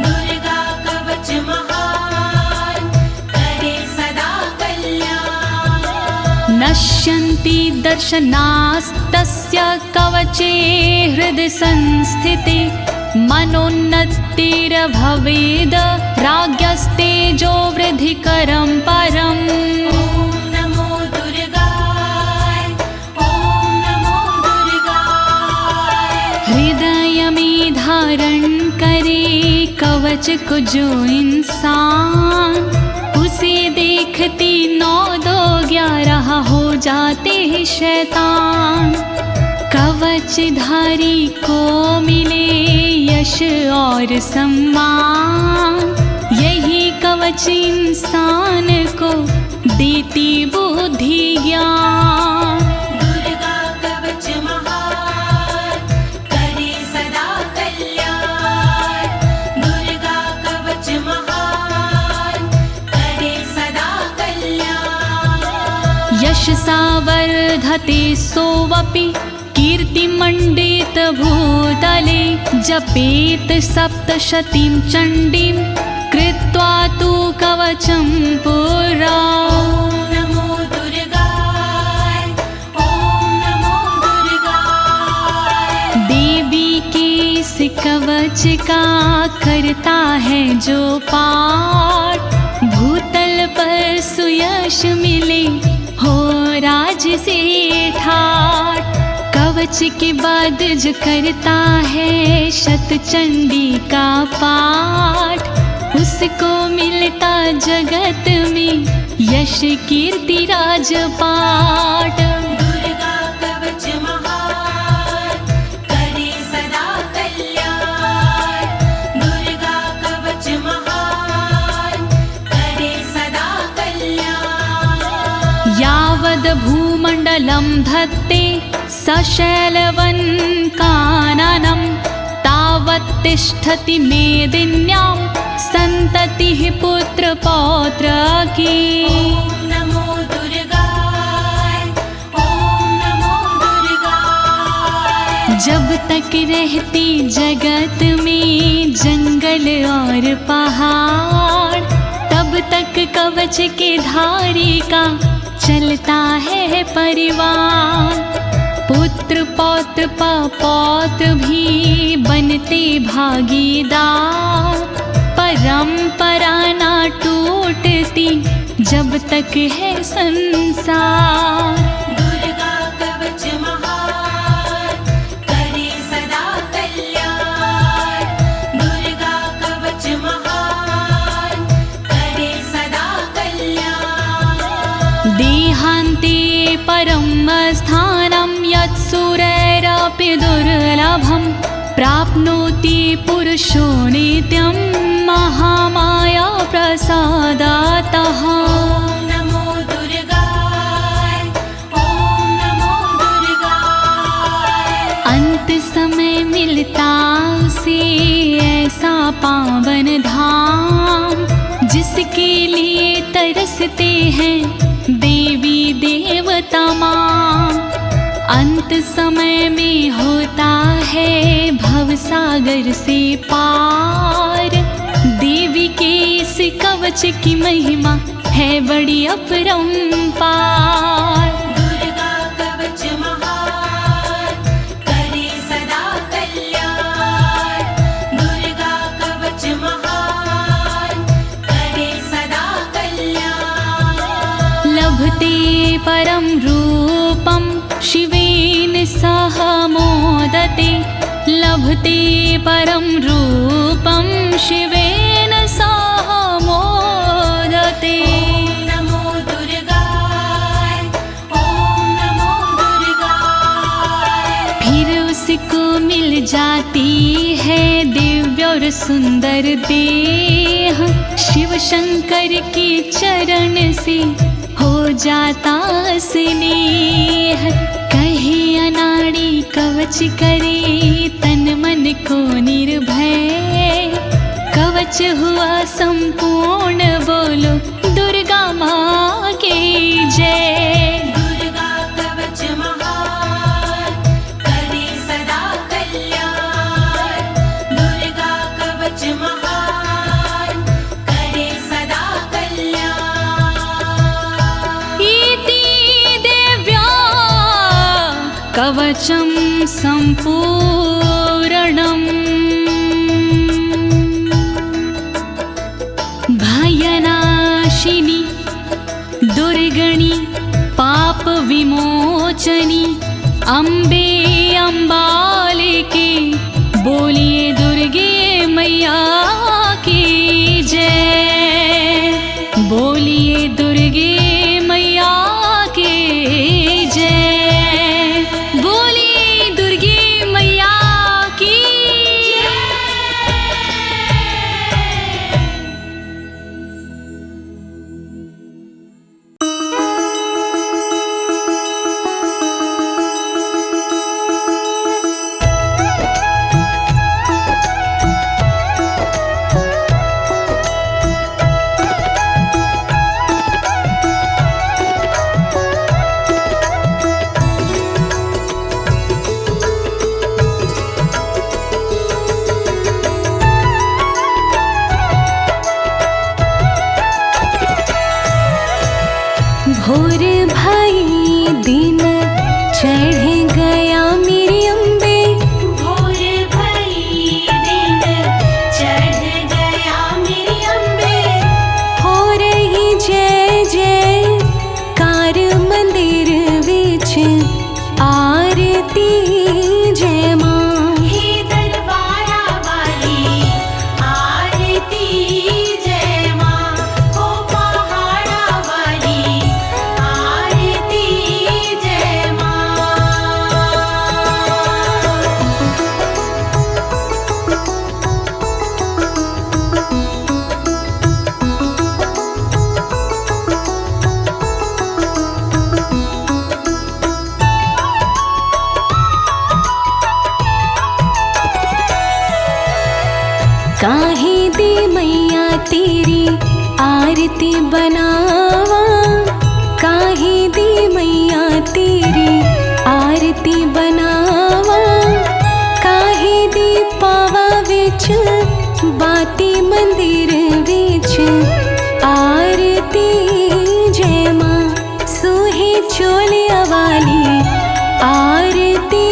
दुर्गा कवच महान करे सदा कल्याण। नश्यन्ति दर्शनास्तस्य कवचे हृदि संस्थिते, मनोन्नतिर्भवेद राज्ञस्तेजो वृद्धिकरं परम्। ओम नमो दुर्गाय, ओम नमो दुर्गाय। हृदय में धारण करे कवच को जो इंसान, उसे देखती 9 2 11 हो जाते हैं शैतान। कवचधारी को मिले यश और सम्मान, यही कवच इंसान को देती बुद्धि ज्ञान। दुर्गा कवच महान करे सदा कल्याण, दुर्गा कवच महान करे सदा कल्याण। यशसा वर्धते सोऽपि कीर्तिमण्डित भूतले, जपेत सप्तशतीं चण्डीं कृत्वा तु कवचं पुरा। ओम नमो दुर्गाय, ओम नमो दुर्गाय। देवी के इस कवच का करता है जो पाठ, भूतल पर सुयश मिले हो राज से ठाठ। कवच के बाद जो करता है शतचंडी का पाठ, उसको मिलता जगत में यश कीर्ति राजपाट। दुर्गा कवच महान करे सदा कल्याण, दुर्गा कवच महान करे सदा कल्याण। यावद् भूमण्डलं धत्ते सशैलवन् काननं, तावत् तिष्ठति मेदिन्यां सन्ततिः पुत्र पौत्र की। ओम नमो दुर्गाय, ओम नमो दुर्गाय। जब तक रहती जगत में जंगल और पहाड़, तब तक कवच के धारी का चलता है परिवार। पुत्र पौत्र पौत्र भी बनते भागीदार, परंपरा ना टूटती जब तक है संसार। दुर्गा कवच महान करे सदा कल्याण, दुर्गा कवच महान करे सदा कल्याण। देहान्ते परं स्थानं यत्सुरैरपि दुर्लभं, प्राप्नोति पुरुषो नित्यं महामाया प्रसादातः। ओम नमो दुर्गाय, ओम नमो दुर्गाय। अंत समय मिलता उसे ऐसा पावन धाम, जिसके लिए तरसते हैं देवी देवता माँ। अंत समय में होता है भवसागर से पार। देवी के इस कवच की महिमा है बड़ी अपरंपार। दुर्गा कवच महान करे सदा कल्याण। दुर्गा कवच महान करे सदा कल्याण। लभते परम रूपम शिवेन सह मोदते। लभते परम रूपम शिवेन सह मोदते। ओम नमो दुर्गाय, ओम नमो दुर्गाय। फिर उसको मिल जाती है दिव्य और सुंदर देह। शिव शंकर के चरण से हो जाता स्नेह। कहे अनाड़ी कवच करे तन मन को निर्भय। कवच हुआ संपूर्ण बोलो दुर्गा माँ की जय। दुर्गा कवच महान करे सदा कल्याण। दुर्गा कवच महान करे सदा कल्याण। इति देव्या कवचं सम्पूर्णम्। भयनाशिनी दुर्गणि पाप विमोचनी अम्बे अम्बालिके। बोलिए दुर्गे मैया की जय। बोलिए दुर्गे मैया की जय। बोलिए दुर्गे मैया की जय। भोर भाई दिन चढ़ गया मेरी अम्बे। भोर भई दिन चढ़ गया मेरी अम्बे। हो रही जय जय कार मंदिर विच आरती जय माँ। हे दरबारा वाली आरती जय माँ। ओ पहाड़ा वाली आरती जय माँ। काहे दी मैया तेरी आरती बनावा। काहे दी मैया तेरी आरती बनावा। काहे दी पावा विच बाती मंदिर विच आरती जय माँ। सोहे चोलिया वाली आरती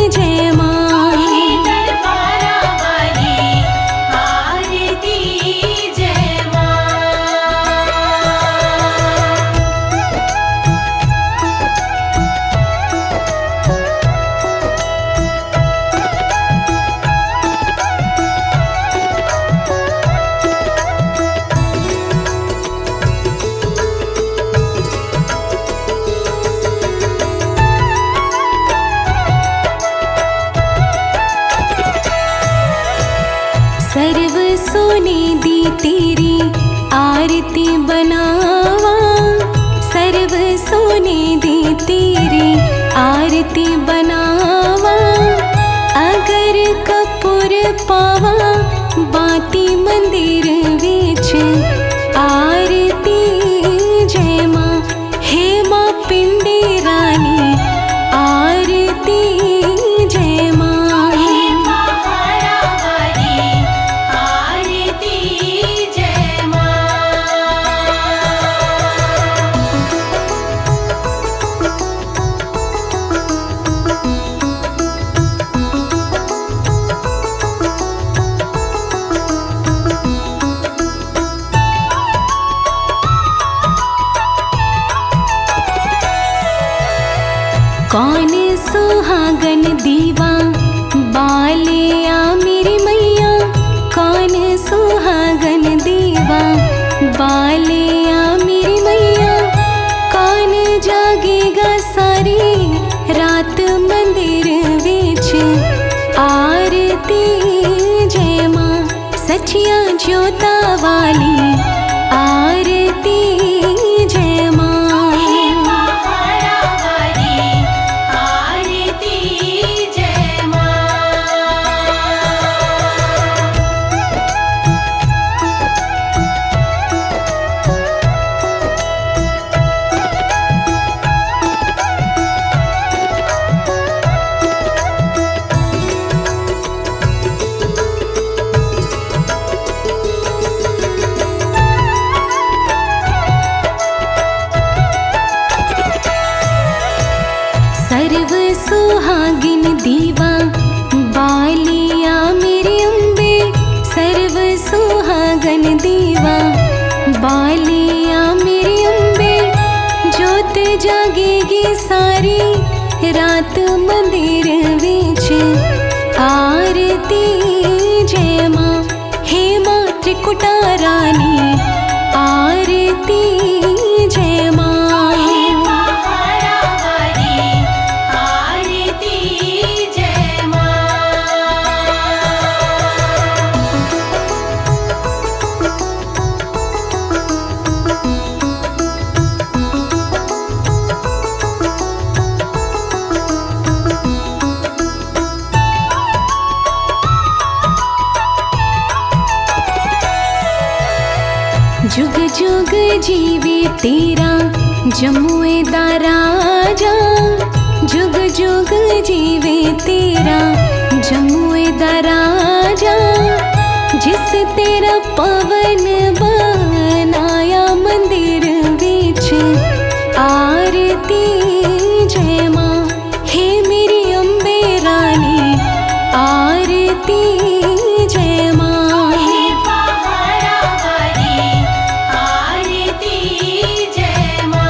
जय माँ। हे दरबारा वाली आरती जय माँ। सर्व सोने दी तेरी आरती बनावा। सर्व सोने दी तेरी आरती बनावा। अगर कपूर पावा बाती मंदिर विच आरती जय माँ। हे माँ पिंडी रानी सुहागन दीवा बालिया मेरी मैया, कौन सुहागन दीवा बालिया मेरी मैया, कौन जागेगा सारी रात मंदिर विच आरती जय मां, सचिया ज्योता वाली आरती जय मां। हे पहाड़ा वाली आरती जय मां। सर्व सुहागिन दीवा बालिया मेरी अम्बे, सर्व सुहागन दीवा बालिया मेरी अम्बे, जोत जागेगी सारी रात मंदिर विच आरती जय मां। हे मां त्रिकुटा रानी आरती जय मां। हे पहाड़ा वाली आरती जय मां। जुग जुग जीवे तेरा जमुए दा राजा, जुग जुग जीवे तेरा जमुए दा राजा, जिस तेरा पवन बनाया मंदिर विच आरती जय मां। हे मेरी अम्बे रानी आरती जय मां। हे पहाड़ा वाली आरती जय मां।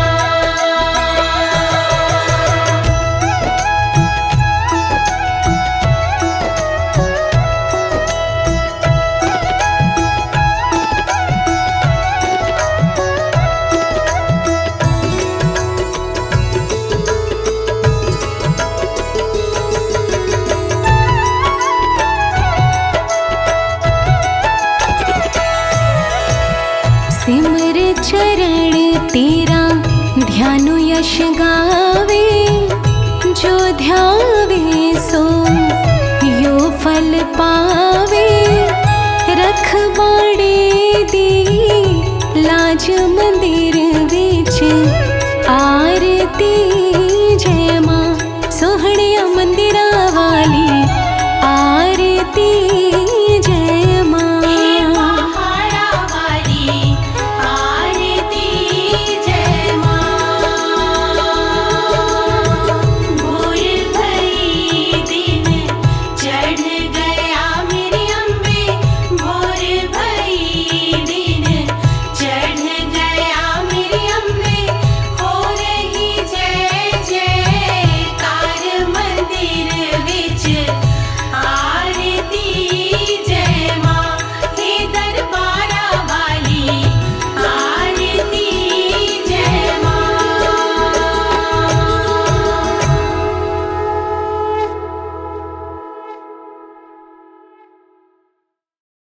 सिमर चरण तेरा ध्यानु यश गावे, जो ध्यावे सो यो फल पावे, रखवाड़े दी लाज मंदिर विच